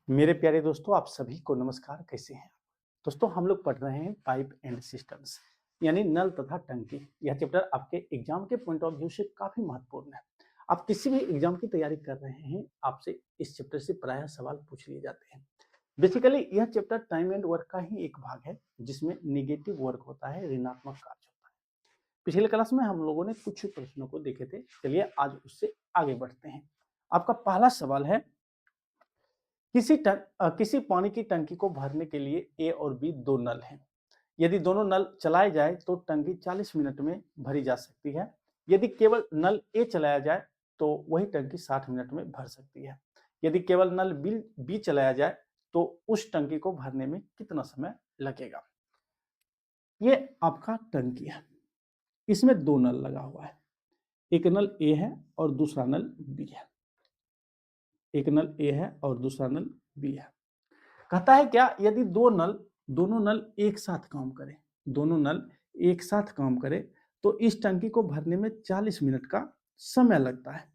मेरे प्यारे दोस्तों, आप सभी को नमस्कार। कैसे हैं? दोस्तों, हम लोग पढ़ रहे हैं पाइप एंड सिस्टम्स यानी नल तथा टंकी। यह चैप्टर आपके एग्जाम के पॉइंट ऑफ व्यू से काफी महत्वपूर्ण है। आप किसी भी एग्जाम की तैयारी कर रहे हैं, आपसे इस चैप्टर से प्रायः सवाल पूछ लिए जाते हैं। बेसिकली यह चैप्टर टाइम एंड वर्क का ही एक भाग है, जिसमें निगेटिव वर्क होता है, ऋणात्मक कार्य होता है। पिछले क्लास में हम लोगों ने कुछ प्रश्नों को देखे थे। चलिए आज उससे आगे बढ़ते हैं। आपका पहला सवाल है, किसी पानी की टंकी को भरने के लिए ए और बी दो नल हैं। यदि दोनों नल चलाए जाए तो टंकी 40 मिनट में भरी जा सकती है। यदि केवल नल ए चलाया जाए तो वही टंकी 60 मिनट में भर सकती है। यदि केवल नल बी चलाया जाए तो उस टंकी को भरने में कितना समय लगेगा। ये आपका टंकी है, इसमें दो नल लगा हुआ है। एक नल ए है और दूसरा नल बी है। एक नल ए है और दूसरा नल बी है। कहता है क्या, यदि दोनों नल एक साथ काम करें, दोनों नल एक साथ काम करें तो इस टंकी को भरने में 40 मिनट का समय लगता है।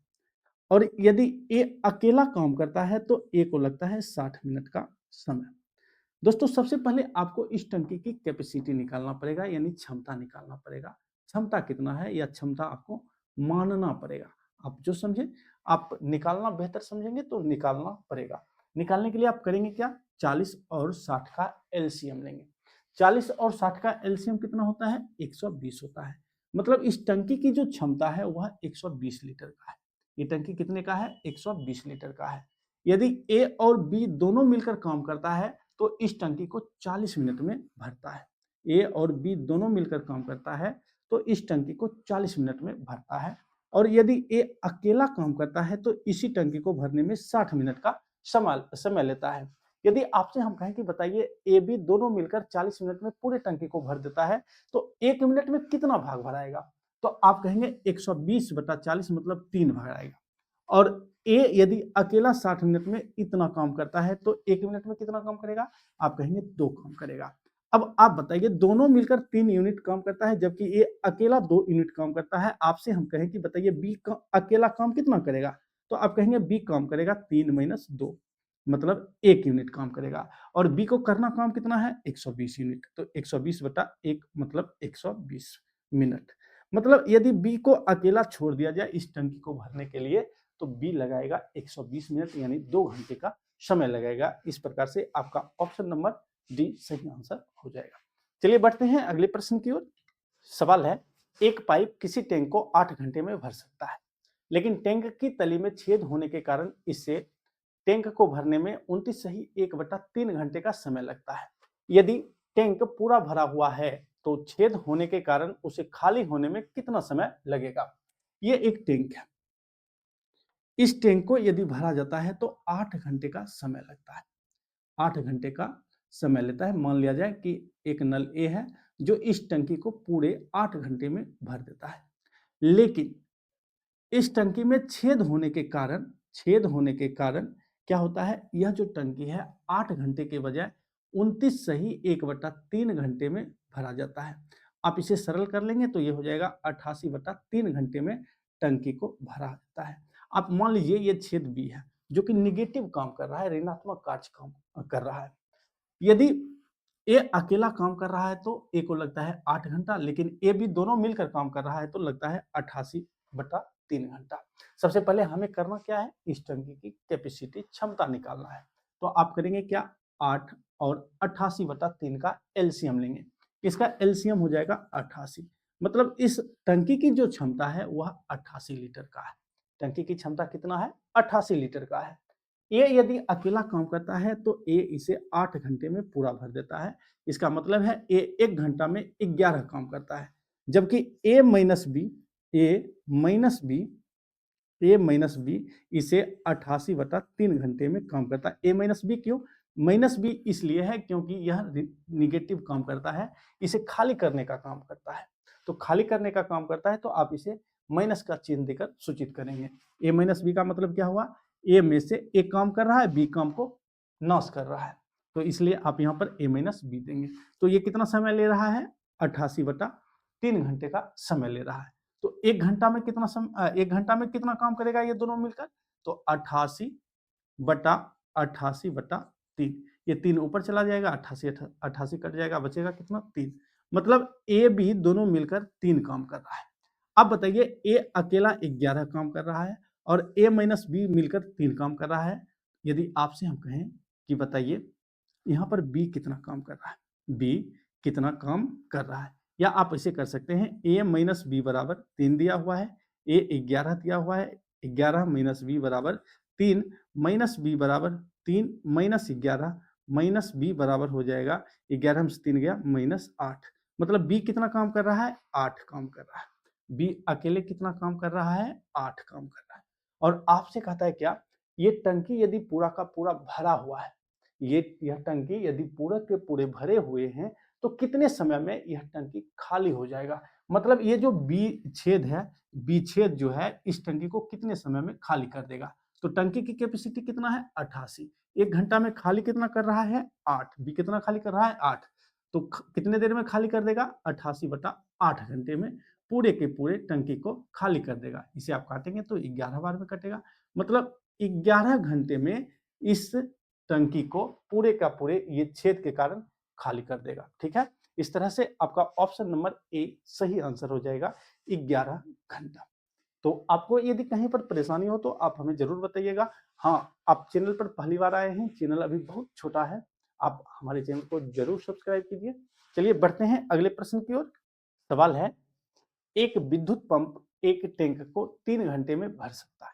और यदि ए अकेला काम करता है तो ए को लगता है 60 मिनट का समय। दोस्तों, सबसे पहले आपको इस टंकी की कैपेसिटी निकालना पड़ेगा, यानी क्षमता निकालना पड़ेगा। क्षमता कितना है यह क्षमता आपको मानना पड़ेगा। आप जो समझे, आप निकालना बेहतर समझेंगे तो निकालना पड़ेगा। निकालने के लिए आप करेंगे क्या, 40 और 60 का एलसीएम लेंगे। 40 और 60 का एलसीएम कितना होता है, 120 होता है। मतलब इस टंकी की जो क्षमता है वह 120 लीटर का है। ये टंकी कितने का है, 120 लीटर का है। यदि ए और बी दोनों मिलकर काम करता है तो इस टंकी को 40 मिनट में भरता है। ए और बी दोनों मिलकर काम करता है तो इस टंकी को 40 मिनट में भरता है। और यदि ए अकेला काम करता है तो इसी टंकी को भरने में 60 मिनट का समय लेता है। यदि आपसे हम कहें कि बताइए ए बी दोनों मिलकर 40 मिनट में पूरे टंकी को भर देता है तो 1 मिनट में कितना भाग भराएगा, तो आप कहेंगे 120/40 मतलब 3 भराएगा। और ए यदि अकेला 60 मिनट में इतना काम करता है तो 1 मिनट में कितना काम करेगा, आप कहेंगे 2 काम करेगा। अब आप बताइए, दोनों मिलकर 3 यूनिट काम करता है जबकि ए अकेला 2 यूनिट काम करता है। आपसे हम कहें कि बताइए बी का अकेला काम कितना करेगा, तो आप कहेंगे बी काम करेगा 3 - 2 मतलब 1 यूनिट काम करेगा। और बी को करना काम कितना है, 120 यूनिट, तो 120/1 मतलब 120 मिनट। मतलब यदि बी को अकेला छोड़ दिया जाए इस टंकी को भरने के लिए तो बी लगाएगा 120 मिनट यानी 2 घंटे का समय लगेगा। इस प्रकार से आपका ऑप्शन नंबर डी सही आंसर हो जाएगा। चलिए बढ़ते हैं अगले प्रश्न की ओर। सवाल है, एक पाइप किसी टैंक को 8 घंटे में भर सकता है, लेकिन टैंक की तली में छेद होने के कारण इससे टैंक को भरने में 29.1/3 घंटे का समय लगता है। यदि टैंक पूरा भरा हुआ है तो छेद होने के कारण उसे खाली होने में कितना समय लगेगा। ये एक टैंक है, इस टैंक को यदि भरा जाता है तो 8 घंटे का समय लगता है। 8 घंटे का समय लेता है। मान लिया जाए कि एक नल ए है जो इस टंकी को पूरे 8 घंटे में भर देता है, लेकिन इस टंकी में छेद होने के कारण क्या होता है, यह जो टंकी है 8 घंटे के बजाय 29 सही 1/3 घंटे में भरा जाता है। आप इसे सरल कर लेंगे तो ये हो जाएगा 88/3 घंटे में टंकी को भरा जाता है। आप मान लीजिए ये छेद बी है जो कि निगेटिव काम कर रहा है, ऋणात्मक कार्य काम कर रहा है। यदि ए अकेला काम कर रहा है तो ए को लगता है 8 घंटा, लेकिन ए बी दोनों मिलकर काम कर रहा है तो लगता है 88/3 घंटा। सबसे पहले हमें करना क्या है, इस टंकी की कैपेसिटी क्षमता निकालना है। तो आप करेंगे क्या, 8 और 88/3 का एलसीएम लेंगे। इसका एलसीएम हो जाएगा 88। मतलब इस टंकी की जो क्षमता है वह 88 लीटर का है। टंकी की क्षमता कितना है, 88 लीटर का है। ए यदि अकेला काम करता है तो ए इसे 8 घंटे में पूरा भर देता है। इसका मतलब है ए 1 घंटा में 11 काम करता है, जबकि ए माइनस बी ए माइनस बी इसे 88/3 घंटे में काम करता है। ए माइनस बी क्यों, माइनस बी इसलिए है क्योंकि यह निगेटिव काम करता है, इसे खाली करने का काम करता है। तो खाली करने का काम करता है तो आप इसे माइनस का चिन्ह देकर सूचित करेंगे। ए माइनस बी का मतलब क्या हुआ, ए में से एक काम कर रहा है, बी काम को नाश कर रहा है, तो इसलिए आप यहाँ पर ए माइनस बी देंगे। तो ये कितना समय ले रहा है, 88/3 घंटे का समय ले रहा है। तो 1 घंटा में कितना काम करेगा ये दोनों मिलकर, तो 88/3 88/3। ये 3 ऊपर चला जाएगा, 88 कट जाएगा, बचेगा कितना 3। मतलब ए बी दोनों मिलकर 3 काम कर रहा है। अब बताइए ए अकेला 11 काम कर रहा है और ए माइनस बी मिलकर 3 काम कर रहा है। यदि आपसे हम कहें कि बताइए यहाँ पर बी कितना काम कर रहा है, बी कितना काम कर रहा है, या आप ऐसे कर सकते हैं ए माइनस बी बराबर 3 दिया हुआ है, ए 11 दिया हुआ है, 11 माइनस बी बराबर 3, माइनस बी बराबर 3 माइनस 11 माइनस बी बराबर हो जाएगा 11 में से 3 गया -8। मतलब बी कितना काम कर रहा है, 8 काम कर रहा है। बी अकेले कितना काम कर रहा है, 8 काम कर रहा है। और आपसे कहता है क्या, ये टंकी यदि पूरा का पूरा भरा हुआ है, यह टंकी यदि पूरे के पूरे भरे हुए हैं तो कितने समय में यह टंकी खाली हो जाएगा। मतलब ये जो बी छेद है, बी छेद जो है इस टंकी को कितने समय में खाली कर देगा। तो टंकी की कैपेसिटी कितना है, 88। 1 घंटा में खाली कितना कर रहा है, 8। बी कितना खाली कर रहा है, 8। तो कितने देर में खाली कर देगा, 88/8 घंटे में पूरे के पूरे टंकी को खाली कर देगा। इसे आप काटेंगे तो 11 बार में कटेगा। मतलब 11 घंटे में इस टंकी को पूरे का पूरे ये छेद के कारण खाली कर देगा। ठीक है, इस तरह से आपका ऑप्शन नंबर ए सही आंसर हो जाएगा, 11 घंटा। तो आपको यदि कहीं पर परेशानी हो तो आप हमें जरूर बताइएगा। हाँ, आप चैनल पर पहली बार आए हैं, चैनल अभी बहुत छोटा है, आप हमारे चैनल को जरूर सब्सक्राइब कीजिए। चलिए बढ़ते हैं अगले प्रश्न की ओर। सवाल है, एक विद्युत पंप एक टैंक को 3 घंटे में भर सकता है।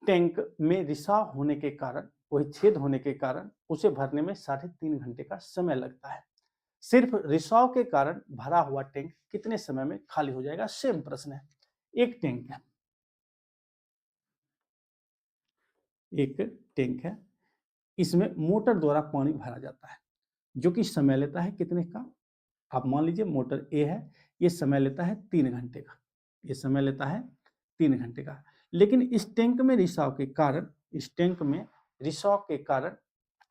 टैंक में रिसाव होने के कारण, वही छेद होने के कारण उसे भरने में 3.5 घंटे का समय लगता है। सिर्फ रिसाव के कारण भरा हुआ टैंक कितने समय में खाली हो जाएगा। सेम प्रश्न है। एक टैंक है, एक टैंक है, इसमें मोटर द्वारा पानी भरा जाता है जो कि समय लेता है कितने का। आप मान लीजिए मोटर ए है, ये समय लेता है 3 घंटे का, ये समय लेता है 3 घंटे का। लेकिन इस टैंक में रिसाव के कारण, इस टैंक में रिसाव के कारण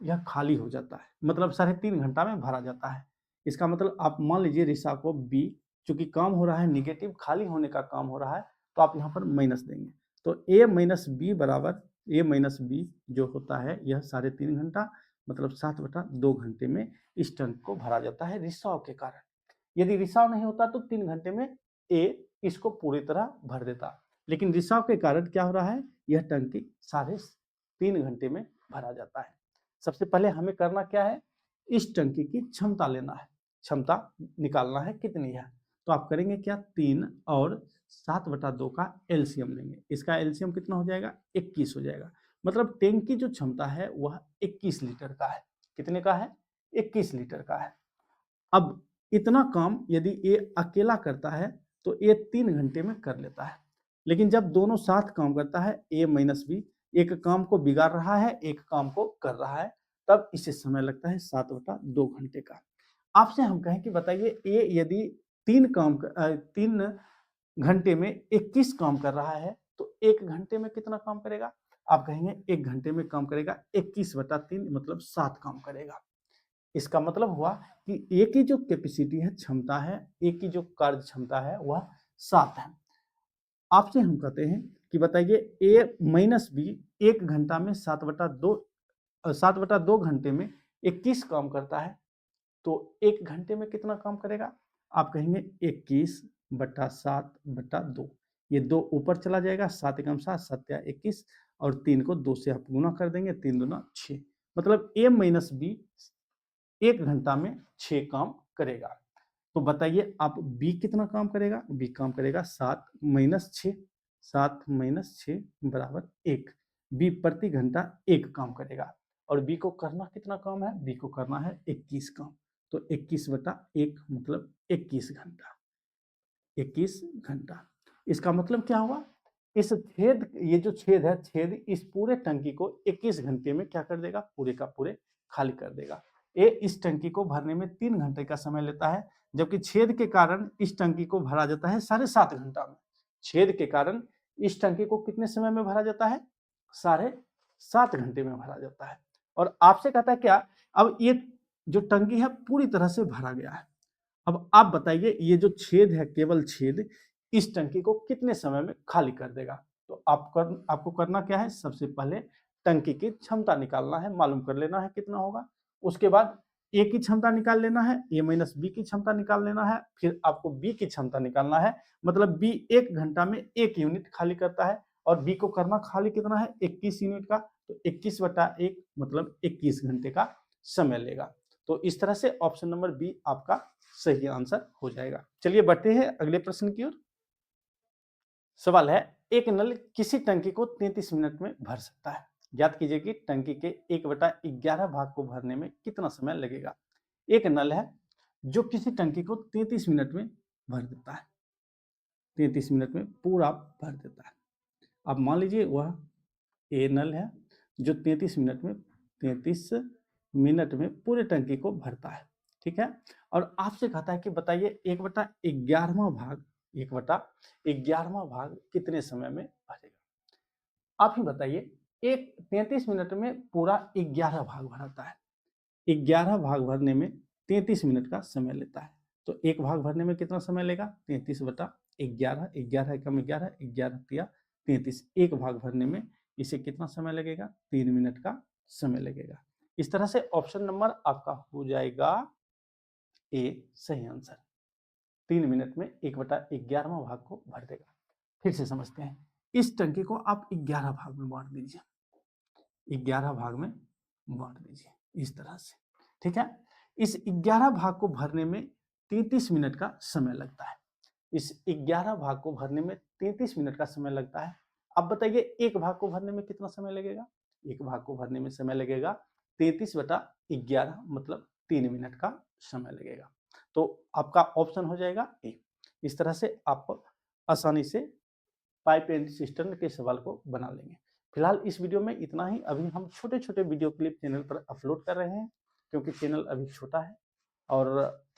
यह खाली हो जाता है, मतलब 3.5 घंटा में भरा जाता है। इसका मतलब आप मान लीजिए रिसाव को बी, चूंकि काम हो रहा है निगेटिव, खाली होने का काम हो रहा है, तो आप यहाँ पर माइनस देंगे। तो ए माइनस बी बराबर, ए माइनस बी जो होता है यह 3.5 घंटा, मतलब 7/2 घंटे में इस टैंक को भरा जाता है रिसाव के कारण। यदि रिसाव नहीं होता तो 3 घंटे में ए इसको पूरी तरह भर देता, लेकिन रिसाव के कारण क्या हो रहा है, यह टंकी 3.5 घंटे में भरा जाता है। सबसे पहले हमें करना क्या है, इस टंकी की क्षमता लेना है, क्षमता निकालना है कितनी है। तो आप करेंगे क्या, 3 और 7/2 का एलसीएम लेंगे। इसका एलसीएम कितना हो जाएगा, 21 हो जाएगा। मतलब टैंक की जो क्षमता है वह 21 लीटर का है। कितने का है, 21 लीटर का है। अब इतना काम यदि ए अकेला करता है तो ए 3 घंटे में कर लेता है, लेकिन जब दोनों साथ काम करता है, ए माइनस बी, एक काम को बिगाड़ रहा है, एक काम को कर रहा है, तब इसे समय लगता है 7/2 घंटे का। आपसे हम कहें कि बताइए ए यदि 3 घंटे में 21 काम कर रहा है तो 1 घंटे में कितना काम करेगा। आप कहेंगे 1 घंटे में काम करेगा 21/3, मतलब 7 काम करेगा। इसका मतलब हुआ कि ए की जो कैपेसिटी है, क्षमता है, ए की जो कार्य क्षमता है वह 7 है। आपसे हम कहते हैं कि बताइए ए माइनस बी 1 घंटा में 7/2 घंटे में 21 काम करता है, तो 1 घंटे में कितना काम करेगा। आप कहेंगे 21/7/2, ये 2 ऊपर चला जाएगा, 7 एकम 7, 7 या 21, और 3 को 2 से आप गुना कर देंगे, 3 दूना 6, मतलब ए माइनस बी 1 घंटा में 6 काम करेगा। तो बताइए आप बी कितना काम करेगा, बी काम करेगा 7 माइनस 6, 7 माइनस 6 बराबर 1। बी प्रति घंटा 1 काम करेगा, और बी को करना कितना काम है, बी को करना है 21 काम। तो 21/1 मतलब 21 घंटा, 21 घंटा। इसका मतलब क्या हुआ, इस छेद, ये जो छेद है, छेद इस पूरे टंकी को 21 घंटे में क्या कर देगा, पूरे का पूरे खाली कर देगा। ए इस टंकी को भरने में 3 घंटे का समय लेता है, जबकि छेद के कारण इस टंकी को भरा जाता है 7.5 घंटा में। छेद के कारण इस टंकी को कितने समय में भरा जाता है, 7.5 घंटे में भरा जाता है। और आपसे कहता है क्या, अब ये जो टंकी है पूरी तरह से भरा गया है। अब आप बताइए ये जो छेद है, केवल छेद, इस टंकी को कितने समय में खाली कर देगा। तो आपको करना क्या है, सबसे पहले टंकी की क्षमता निकालना है, मालूम कर लेना है कितना होगा। उसके बाद ए की क्षमता निकाल लेना है, ए माइनस बी की क्षमता निकाल लेना है, फिर आपको बी की क्षमता निकालना है। मतलब बी 1 घंटा में 1 यूनिट खाली करता है और बी को करना खाली कितना है 21 यूनिट का, तो 21/1 मतलब 21 घंटे का समय लेगा। तो इस तरह से ऑप्शन नंबर बी आपका सही आंसर हो जाएगा। चलिए बढ़ते हैं अगले प्रश्न की ओर। सवाल है, एक नल किसी टंकी को 33 मिनट में भर सकता है। ज्ञात कीजिए कि टंकी के 1/11 भाग को भरने में कितना समय लगेगा। एक नल है जो किसी टंकी को 33 मिनट में भर देता है, 33 मिनट में पूरा भर देता है। अब मान लीजिए वह ए नल है जो 33 मिनट में पूरे टंकी को भरता है, ठीक है। और आपसे कहता है कि बताइए 1/11वां भाग 1/11वां भाग कितने समय में भरेगा। आप ही बताइए, एक 33 मिनट में पूरा 11 भाग भराता है, 11 भाग भरने में 33 मिनट का समय लेता है। तो एक भाग भरने में कितना समय लेगा 33/11, 11 एकम 11, 11 तिया 33, एक भाग भरने में इसे कितना समय लगेगा 3 मिनट का समय लगेगा। इस तरह से ऑप्शन नंबर आपका हो जाएगा ए सही आंसर। 3 मिनट में 1/11वां भाग को भर देगा। फिर से समझते हैं, इस टंकी को आप 11 भाग में बांट दीजिए, 11 भाग में बांट दीजिए इस तरह से, ठीक है। इस 11 भाग को भरने में 33 मिनट का समय लगता है। इस 11 भाग को भरने में 33 मिनट का समय लगता है। अब बताइए एक भाग को भरने में कितना समय लगेगा। एक भाग को भरने में समय लगेगा 33/11 मतलब 3 मिनट का समय लगेगा। तो आपका ऑप्शन हो जाएगा ए। इस तरह से आप आसानी से पाइप एंड सिस्टम के सवाल को बना लेंगे। फिलहाल इस वीडियो में इतना ही। अभी हम छोटे छोटे वीडियो क्लिप चैनल पर अपलोड कर रहे हैं, क्योंकि चैनल अभी छोटा है और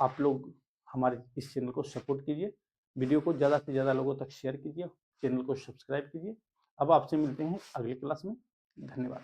आप लोग हमारे इस चैनल को सपोर्ट कीजिए, वीडियो को ज़्यादा से ज़्यादा लोगों तक शेयर कीजिए, चैनल को सब्सक्राइब कीजिए। अब आपसे मिलते हैं अगली क्लास में। धन्यवाद।